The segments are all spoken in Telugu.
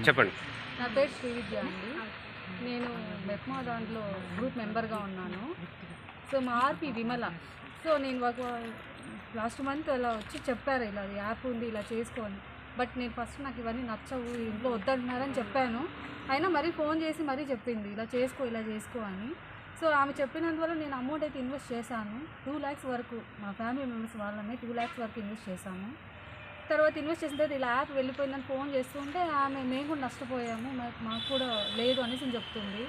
చెప్పండి. నా పేరు శ్రీవిద్య అండి. నేను మెప్మా దాంట్లో గ్రూప్ మెంబర్గా ఉన్నాను. సో మా ఆర్పి విమల. సో నేను లాస్ట్ మంత్ అలా వచ్చి చెప్పారు, ఇలా యాప్ ఉంది ఇలా చేసుకోని. బట్ నేను ఫస్ట్ నాకు ఇవన్నీ నచ్చవు, ఇంట్లో వద్దంటున్నారని చెప్పాను. అయినా మరీ ఫోన్ చేసి మరీ చెప్పింది ఇలా చేసుకో అని. సో ఆమె చెప్పినందువల్ల నేను అమౌంట్ అయితే ఇన్వెస్ట్ చేశాను. 2 lakhs వరకు మా ఫ్యామిలీ మెంబర్స్ వాళ్ళమే 2 lakhs వరకు ఇన్వెస్ట్ చేశాము. తర్వాత ఇన్వెస్ట్ చేసిన తర్వాత ఇలా యాప్ వెళ్ళిపోయిందని ఫోన్ చేస్తుంటే ఆమె మేము కూడా నష్టపోయాము, మాకు కూడా లేదు అనేసి చెప్తుంది.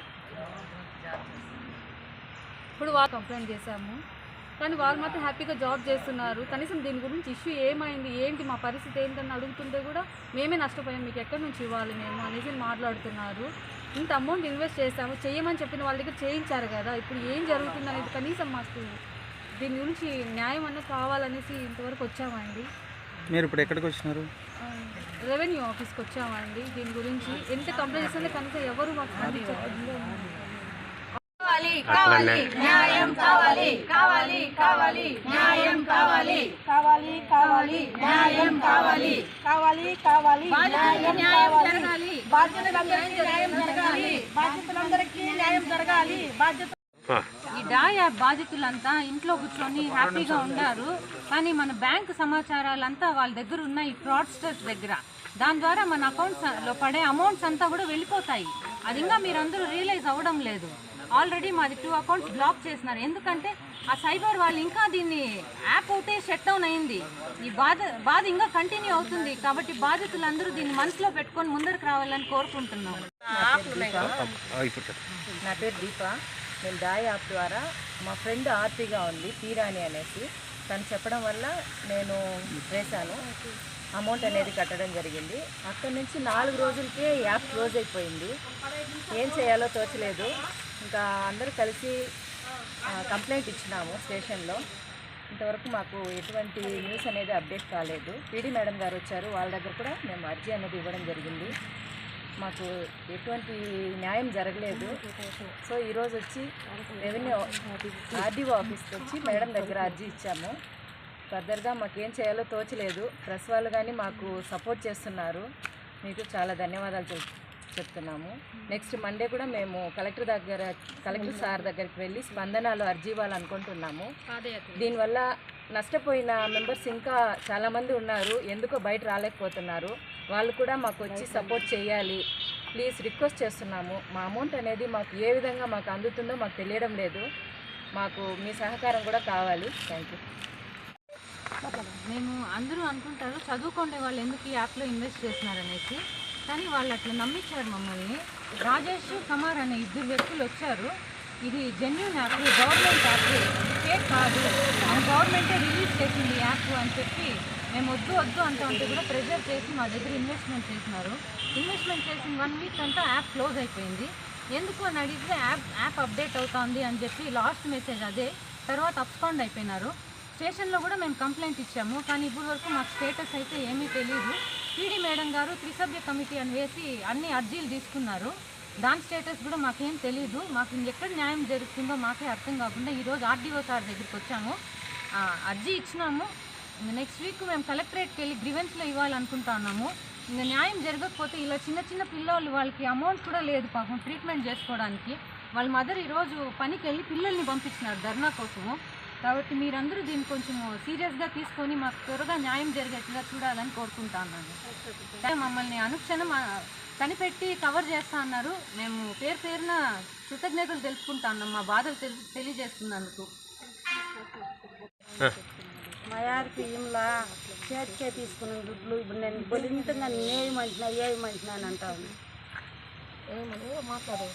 ఇప్పుడు వాళ్ళు కంప్లైంట్ చేశాము, కానీ వాళ్ళు మాత్రం హ్యాపీగా జాబ్ చేస్తున్నారు. కనీసం దీని గురించి ఇష్యూ ఏమైంది, ఏంటి మా పరిస్థితి ఏంటని అడుగుతుంటే కూడా మేమే నష్టపోయాం, మీకు ఎక్కడి నుంచి ఇవ్వాలి మేము అనేసి మాట్లాడుతున్నారు. ఇంత అమౌంట్ ఇన్వెస్ట్ చేశాము, చేయమని చెప్పిన వాళ్ళ దగ్గర చేయించారు కదా, ఇప్పుడు ఏం జరుగుతుంది అనేది కనీసం మాకు దీని గురించి న్యాయం అన్నది కావాలనేసి ఇంతవరకు వచ్చామండి. మీరు ఇప్పుడు ఎక్కడికి వచ్చినారు? రెవెన్యూ ఆఫీస్కి వచ్చామండి. దీని గురించి ఎంత కంప్లైంట్ చేస్తుంటే కనీసం ఎవరు మాకు కావాలి న్యాయం కావాలి కావాలి కావాలి న్యాయం కావాలి కావాలి కావాలి న్యాయం కావాలి కావాలి కావాలి న్యాయం జరగాలి బాధ్యతలందరికీ న్యాయం జరగాలి బాధ్యతలందరికీ న్యాయం జరగాలి బాధ్యత. ఈ డాయా బాధితులంతా ఇంట్లో కూర్చొని హ్యాపీగా ఉన్నారు, కానీ మన బ్యాంక్ సమాచారాలంతా వాళ్ళ దగ్గర ఉన్న ఈ ఫ్రాడ్స్టర్స్ దగ్గర, దాని ద్వారా మన అకౌంట్స్లో పడే అమౌంట్స్ అంతా కూడా వెళ్ళిపోతాయి. అది ఇంకా మీరందరూ రియలైజ్ అవ్వడం లేదు. ఆల్రెడీ మాది 2 accounts బ్లాక్ చేసినారు, ఎందుకంటే ఆ సైబర్ వాళ్ళు ఇంకా దీన్ని యాప్ ఒకటే షట్ డౌన్ అయింది. ఈ బాధ ఇంకా కంటిన్యూ అవుతుంది, కాబట్టి బాధితులందరూ దీన్ని మనసులో పెట్టుకొని ముందరకు రావాలని కోరుకుంటున్నాం. నా పేరు దీప. నేను డాయ్ యాప్ ద్వారా మా ఫ్రెండ్ ఆర్తిగా ఉంది పీరాని అనేసి, తను చెప్పడం వల్ల నేను వేశాను, అమౌంట్ అనేది కట్టడం జరిగింది. అక్కడి నుంచి 4 రోజులకే యాప్ క్లోజ్ అయిపోయింది. ఏం చేయాలో తోచలేదు. ఇంకా అందరూ కలిసి కంప్లైంట్ ఇచ్చినాము స్టేషన్లో. ఇంతవరకు మాకు ఎటువంటి న్యూస్ అనేది అప్డేట్ కాలేదు. పీడీ మేడం గారు వచ్చారు, వాళ్ళ దగ్గర కూడా మేము అర్జీ అనేది ఇవ్వడం జరిగింది. మాకు ఎటువంటి న్యాయం జరగలేదు. సో ఈరోజు వచ్చి రెవెన్యూ ఆర్డీఓ ఆఫీస్కి వచ్చి మేడం దగ్గర అర్జీ ఇచ్చాము. ఫర్దర్గా మాకేం చేయాలో తోచలేదు. ప్రెస్ వాళ్ళు కానీ మాకు సపోర్ట్ చేస్తున్నారు, మీకు చాలా ధన్యవాదాలు చెప్తున్నాము. నెక్స్ట్ మండే కూడా మేము కలెక్టర్ సార్ దగ్గరికి వెళ్ళి స్పందనలో అర్జీ ఇవ్వాలనుకుంటున్నాము. దీనివల్ల నష్టపోయిన మెంబర్స్ ఇంకా చాలామంది ఉన్నారు, ఎందుకో బయట రాలేకపోతున్నారు. వాళ్ళు కూడా మాకు వచ్చి సపోర్ట్ చేయాలి, ప్లీజ్ రిక్వెస్ట్ చేస్తున్నాము. మా అమౌంట్ అనేది మాకు ఏ విధంగా మాకు అందుతుందో మాకు తెలియడం లేదు, మాకు మీ సహకారం కూడా కావాలి. Thank you. మేము అందరూ అనుకుంటారు చదువుకునే వాళ్ళు ఎందుకు ఈ యాప్లో ఇన్వెస్ట్ చేస్తున్నారనేసి, కానీ వాళ్ళు అట్లా నమ్మించారు మమ్మల్ని. రాజేష్ కుమార్ అనే 2 వ్యక్తులు వచ్చారు, ఇది genuine app, government app, fake కాదు, మన గవర్నమెంటే రిలీజ్ చేసింది యాప్ అని చెప్పి మేము వద్దు అంటూ ఉంటే కూడా ప్రెజర్ చేసి మా దగ్గర ఇన్వెస్ట్మెంట్ చేసినారు. ఇన్వెస్ట్మెంట్ చేసిన 1 week అంతా యాప్ క్లోజ్ అయిపోయింది. ఎందుకు అని అడిగితే యాప్ అప్డేట్ అవుతుంది అని చెప్పి లాస్ట్ మెసేజ్ అదే. తర్వాత అప్స్పాండ్ అయిపోయినారు. స్టేషన్లో కూడా మేము కంప్లైంట్ ఇచ్చాము, కానీ ఇప్పుడు వరకు మాకు స్టేటస్ అయితే ఏమీ తెలియదు. పీడీ మేడం గారు 3 సభ్య కమిటీ అని వేసి అన్ని అర్జీలు తీసుకున్నారు, దాని స్టేటస్ కూడా మాకేం తెలీదు. మాకు ఎక్కడ న్యాయం జరుగుతుందో మాకే అర్థం కాకుండా ఈరోజు ఆర్డీఓ సార్ దగ్గరికి వచ్చాము, అర్జీ ఇచ్చినాము. నెక్స్ట్ వీక్ మేము కలెక్టరేట్కి వెళ్ళి గ్రీవెన్స్లో ఇవ్వాలనుకుంటున్నాము. ఇంకా న్యాయం జరగకపోతే ఇలా చిన్న పిల్లలు వాళ్ళకి అమౌంట్ కూడా లేదు పాపం ట్రీట్మెంట్ చేసుకోవడానికి. వాళ్ళ మదర్ ఈరోజు పనికి వెళ్ళి పిల్లల్ని పంపించినారు ధర్నా కోసము. కాబట్టి మీరందరూ దీన్ని కొంచెం సీరియస్గా తీసుకొని మాకు త్వరగా న్యాయం జరిగేట్టుగా చూడాలని కోరుకుంటున్నాను. మమ్మల్ని అనుక్షణం కనిపెట్టి కవర్ చేస్తా అన్నారు. మేము పేరున కృతజ్ఞతలు తెలుపుకుంటున్నాం మా బాధలు తెలియజేస్తున్నందుకు. మా యార్కి ఇంట్లో చేతికే తీసుకున్న దుడ్లు ఇప్పుడు నేను బలింతంగా ఏమి మంచినా అని అంటాను. మాట్లాడు